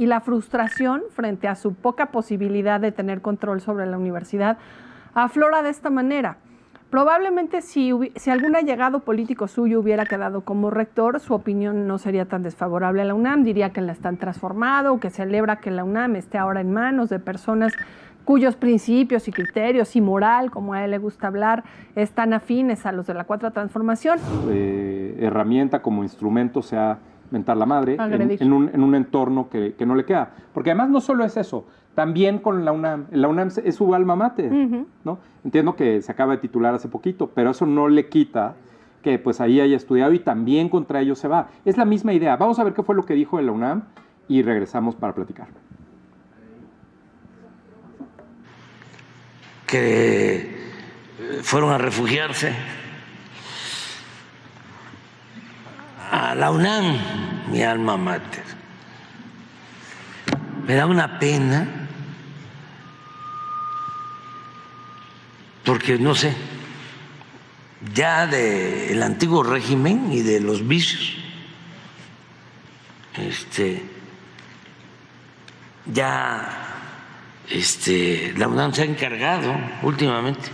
Y la frustración frente a su poca posibilidad de tener control sobre la universidad aflora de esta manera. Probablemente si algún allegado político suyo hubiera quedado como rector, su opinión no sería tan desfavorable a la UNAM, diría que la están transformando o que celebra que la UNAM esté ahora en manos de personas cuyos principios y criterios y moral, como a él le gusta hablar, están afines a los de la Cuarta Transformación. Herramienta como instrumento sea mentar la madre en un entorno que no le queda. Porque además no solo es eso, también con la UNAM. La UNAM es su alma mater, ¿no? Entiendo que se acaba de titular hace poquito, pero eso no le quita que pues ahí haya estudiado y también contra ellos se va. Es la misma idea. Vamos a ver qué fue lo que dijo de la UNAM y regresamos para platicar. Que fueron a refugiarse a la UNAM, mi alma mater. Me da una pena porque, no sé, ya del antiguo régimen y de los vicios, ya la UNAM se ha encargado últimamente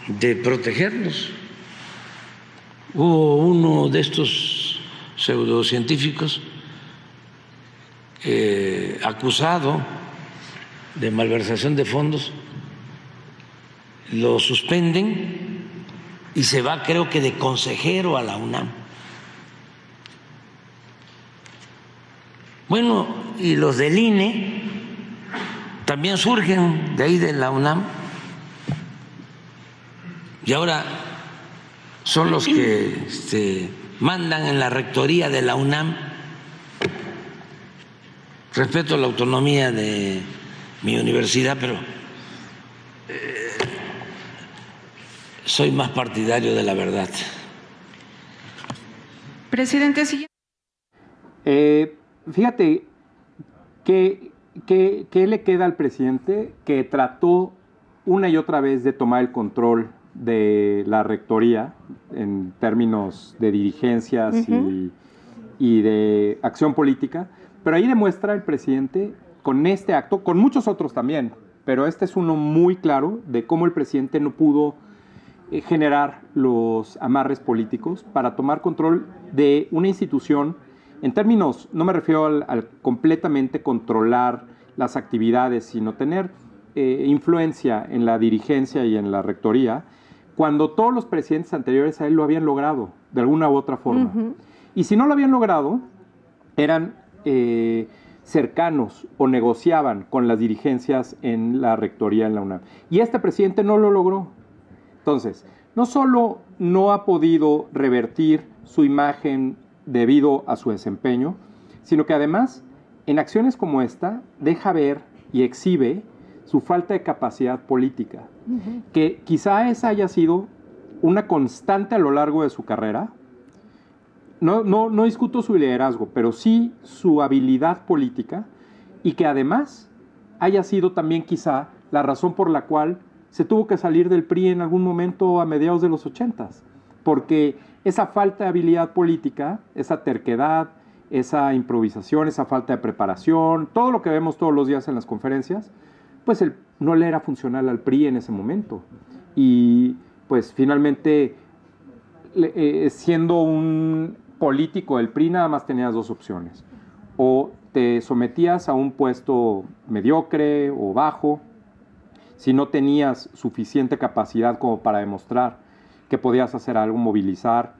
de protegerlos. Hubo uno de estos pseudocientíficos acusado de malversación de fondos, lo suspenden y se va, creo que de consejero a la UNAM. Bueno, y los del INE también surgen de ahí de la UNAM y ahora son los que mandan en la rectoría de la UNAM. Respeto la autonomía de mi universidad, pero soy más partidario de la verdad. Presidente, siguiente. Fíjate, ¿qué le queda al presidente? Que trató una y otra vez de tomar el control de la rectoría en términos de dirigencias y de acción política, pero ahí demuestra el presidente con este acto, con muchos otros también, pero este es uno muy claro de cómo el presidente no pudo generar los amarres políticos para tomar control de una institución. En términos, no me refiero al completamente controlar las actividades, sino tener influencia en la dirigencia y en la rectoría, cuando todos los presidentes anteriores a él lo habían logrado, de alguna u otra forma. Y si no lo habían logrado, eran cercanos o negociaban con las dirigencias en la rectoría en la UNAM. Y este presidente no lo logró. Entonces, no solo no ha podido revertir su imagen debido a su desempeño, sino que además, en acciones como esta, deja ver y exhibe su falta de capacidad política, que quizá esa haya sido una constante a lo largo de su carrera. No discuto su liderazgo, pero sí su habilidad política, y que además haya sido también quizá la razón por la cual se tuvo que salir del PRI en algún momento a mediados de los 80s, porque esa falta de habilidad política, esa terquedad, esa improvisación, esa falta de preparación, todo lo que vemos todos los días en las conferencias, pues no le era funcional al PRI en ese momento. Y pues finalmente, siendo un político del PRI, nada más tenías dos opciones: o te sometías a un puesto mediocre o bajo, si no tenías suficiente capacidad como para demostrar que podías hacer algo, movilizar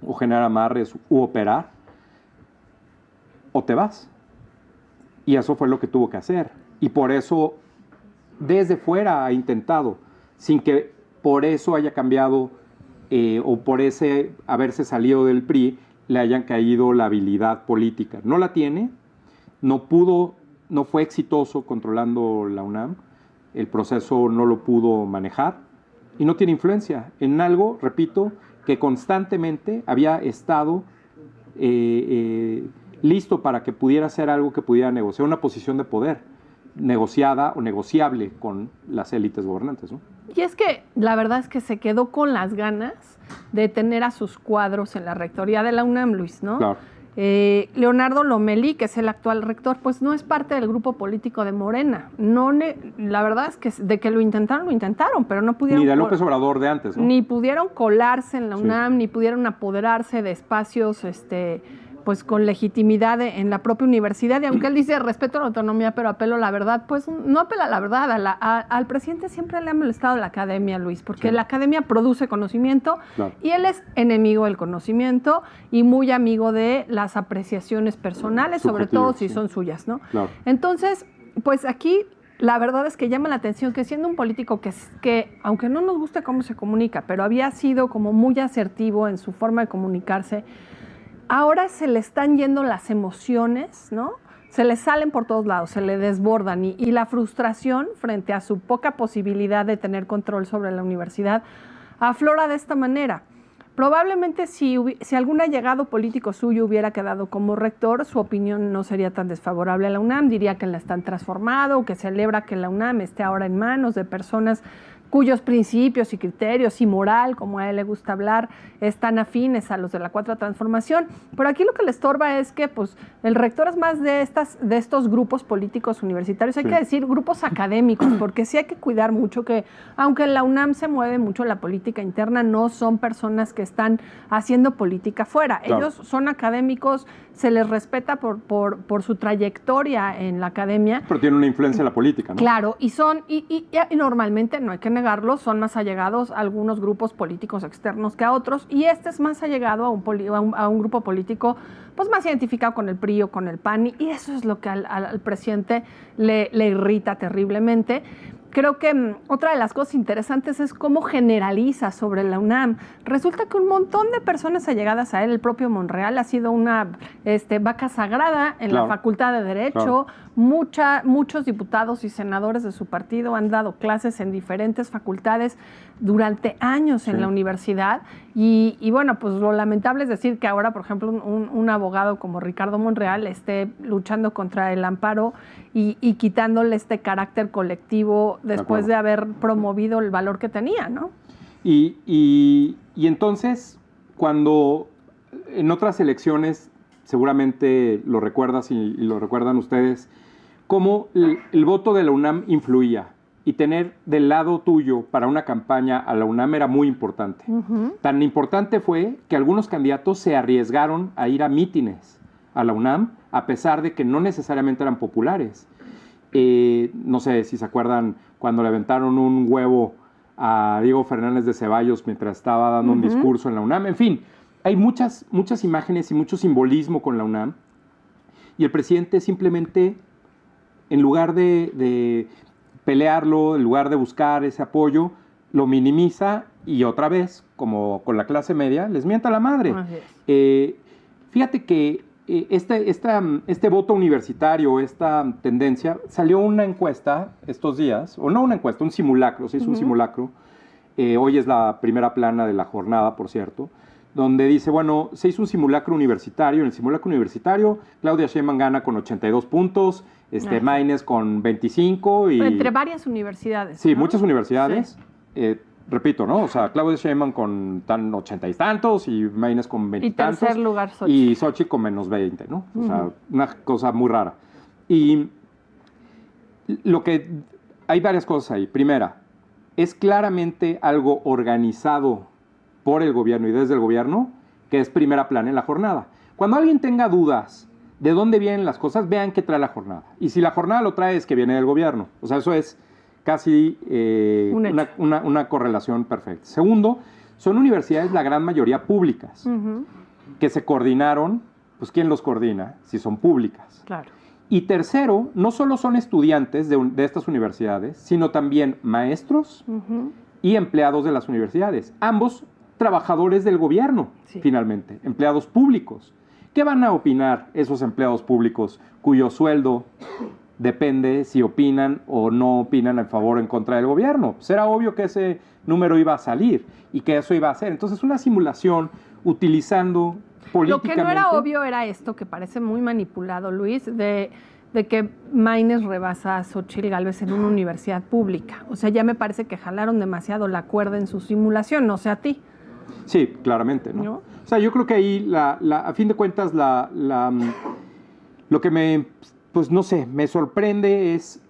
o generar amarres u operar, o te vas. Y eso fue lo que tuvo que hacer. Y por eso, desde fuera ha intentado, sin que por eso haya cambiado o por ese haberse salido del PRI, le hayan caído la habilidad política. No la tiene, no pudo, no fue exitoso controlando la UNAM, el proceso no lo pudo manejar y no tiene influencia en algo, repito, que constantemente había estado listo para que pudiera hacer algo que pudiera negociar, una posición de poder negociada o negociable con las élites gobernantes, ¿no? Y es que la verdad es que se quedó con las ganas de tener a sus cuadros en la rectoría de la UNAM, Luis, ¿no? Claro. Leonardo Lomelí, que es el actual rector, pues no es parte del grupo político de Morena. La verdad es que de que lo intentaron, pero no pudieron. Ni de López Obrador de antes, ¿no? Ni pudieron colarse en la UNAM, ni pudieron apoderarse de espacios, pues con legitimidad en la propia universidad. Y aunque él dice respeto a la autonomía, pero apelo a la verdad, pues no apela a la verdad. Al presidente siempre le ha molestado la academia, Luis, porque la academia produce conocimiento y él es enemigo del conocimiento y muy amigo de las apreciaciones personales, sobre todo si son suyas, ¿no? Entonces, pues aquí la verdad es que llama la atención que siendo un político que, aunque no nos guste cómo se comunica, pero había sido como muy asertivo en su forma de comunicarse, ahora se le están yendo las emociones, ¿no? Se le salen por todos lados, se le desbordan y la frustración frente a su poca posibilidad de tener control sobre la universidad aflora de esta manera. Probablemente si algún allegado político suyo hubiera quedado como rector, su opinión no sería tan desfavorable a la UNAM, diría que la están transformando o que celebra que la UNAM esté ahora en manos de personas cuyos principios y criterios y moral, como a él le gusta hablar, están afines a los de la Cuarta Transformación. Pero aquí lo que le estorba es que pues, el rector es más de estos grupos políticos universitarios, hay que decir grupos académicos, porque sí hay que cuidar mucho que, aunque en la UNAM se mueve mucho la política interna, no son personas que están haciendo política fuera. Ellos son académicos, se les respeta por su trayectoria en la academia. Pero tienen una influencia en la política, ¿no? Claro, y normalmente, no hay que negarlo, son más allegados a algunos grupos políticos externos que a otros, y este es más allegado a un grupo político pues más identificado con el PRI o con el PAN, y eso es lo que al presidente le irrita terriblemente. Creo que otra de las cosas interesantes es cómo generaliza sobre la UNAM. Resulta que un montón de personas allegadas a él, el propio Monreal, ha sido una vaca sagrada en la Facultad de Derecho. Muchos diputados y senadores de su partido han dado clases en diferentes facultades durante años en la universidad. Y bueno, pues lo lamentable es decir que ahora, por ejemplo, un abogado como Ricardo Monreal esté luchando contra el amparo y quitándole este carácter colectivo después de haber promovido el valor que tenía, ¿no? Y entonces, cuando en otras elecciones, seguramente lo recuerdas y lo recuerdan ustedes, cómo el voto de la UNAM influía y tener del lado tuyo para una campaña a la UNAM era muy importante. Tan importante fue que algunos candidatos se arriesgaron a ir a mítines a la UNAM, a pesar de que no necesariamente eran populares. No sé si se acuerdan cuando le aventaron un huevo a Diego Fernández de Ceballos mientras estaba dando un discurso en la UNAM. En fin, hay muchas imágenes y mucho simbolismo con la UNAM, y el presidente simplemente, en lugar de pelearlo, en lugar de buscar ese apoyo, lo minimiza y otra vez, como con la clase media, les mienta la madre. Fíjate que este voto universitario, esta tendencia, salió una encuesta estos días, o no una encuesta, un simulacro, se hizo un simulacro, hoy es la primera plana de la jornada, por cierto, donde dice, bueno, se hizo un simulacro universitario, en el simulacro universitario, Claudia Sheinbaum gana con 82 puntos, Maynes con 25 y... Pero entre varias universidades. Sí, ¿no? Muchas universidades. Sí. Repito, ¿no? O sea, Claudia Sheinbaum con 80 y tantos y Maynes con 20 y tantos. Y tercer lugar Xochitl. Y Xochitl con menos 20, ¿no? O sea, una cosa muy rara. Y hay varias cosas ahí. Primera, es claramente algo organizado por el gobierno y desde el gobierno, que es primera plana en la jornada. Cuando alguien tenga dudas de dónde vienen las cosas, vean qué trae la jornada. Y si la jornada lo trae, es que viene del gobierno. O sea, eso es casi una correlación perfecta. Segundo, son universidades, la gran mayoría públicas, que se coordinaron. Pues, ¿quién los coordina? Si son públicas. Claro. Y tercero, no solo son estudiantes de estas universidades, sino también maestros y empleados de las universidades. Ambos trabajadores del gobierno, finalmente, empleados públicos. ¿Qué van a opinar esos empleados públicos cuyo sueldo depende si opinan o no opinan en favor o en contra del gobierno? Será obvio que ese número iba a salir y que eso iba a ser. Entonces, una simulación utilizando políticamente... Lo que no era obvio era esto, que parece muy manipulado, Luis, de que Maynes rebasa a Xochitl Gálvez en una universidad pública. O sea, ya me parece que jalaron demasiado la cuerda en su simulación, no sé a ti. Sí, claramente, ¿no? O sea, yo creo que ahí, a fin de cuentas, lo que pues no sé, me sorprende es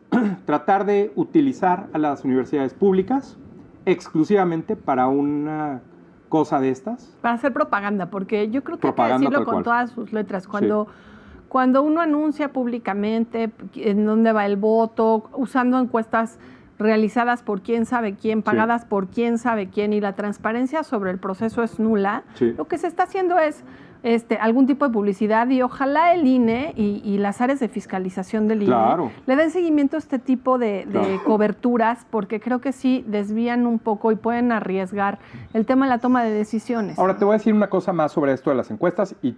tratar de utilizar a las universidades públicas exclusivamente para una cosa de estas. Para hacer propaganda, porque yo creo que hay que Propaganda decirlo tal con cual. todas sus letras. Cuando uno anuncia públicamente en dónde va el voto, usando encuestas realizadas por quién sabe quién, pagadas por quién sabe quién, y la transparencia sobre el proceso es nula, lo que se está haciendo es algún tipo de publicidad, y ojalá el INE y las áreas de fiscalización del INE le den seguimiento a este tipo de coberturas, porque creo que sí desvían un poco y pueden arriesgar el tema de la toma de decisiones. Ahora, te voy a decir una cosa más sobre esto de las encuestas y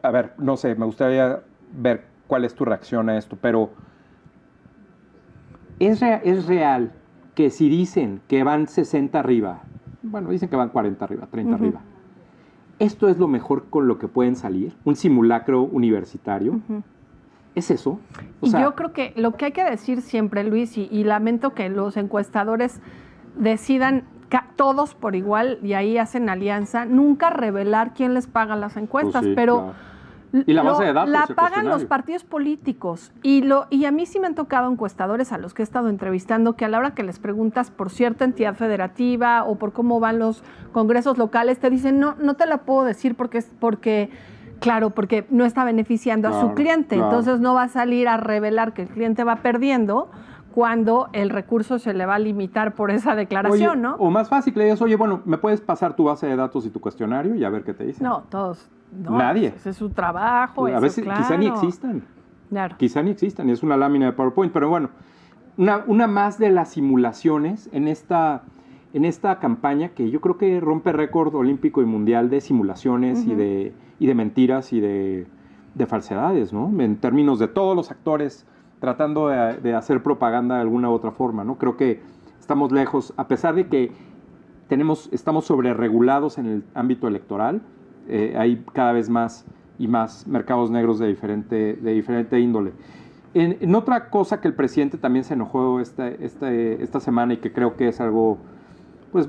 a ver, no sé, me gustaría ver cuál es tu reacción a esto, pero ¿es real que si dicen que van 60 arriba, bueno, dicen que van 40 arriba, 30 arriba, esto es lo mejor con lo que pueden salir? ¿Un simulacro universitario? ¿Es eso? Yo creo que lo que hay que decir siempre, Luis, y lamento que los encuestadores decidan todos por igual y ahí hacen alianza, nunca revelar quién les paga las encuestas, Pues sí, pero... claro. Y la base de datos, la el pagan los cuestionario. partidos políticos, y a mí sí me han tocado encuestadores a los que he estado entrevistando que a la hora que les preguntas por cierta entidad federativa o por cómo van los congresos locales, te dicen no te la puedo decir porque no está beneficiando a su cliente, entonces no va a salir a revelar que el cliente va perdiendo cuando el recurso se le va a limitar por esa declaración, Oye, ¿no? O más fácil, le digas, oye, bueno, ¿me puedes pasar tu base de datos y tu cuestionario y a ver qué te dicen? No, todos. No, Nadie. Ese es su trabajo. A veces quizá ni existan. Claro. Quizá ni existan, es una lámina de PowerPoint, pero bueno, una más de las simulaciones en esta campaña que yo creo que rompe récord olímpico y mundial de simulaciones y de mentiras y de falsedades, ¿no? En términos de todos los actores tratando de hacer propaganda de alguna u otra forma, ¿no? Creo que estamos lejos, a pesar de que estamos sobreregulados en el ámbito electoral, hay cada vez más y más mercados negros de diferente índole. En otra cosa que el presidente también se enojó esta semana y que creo que es algo pues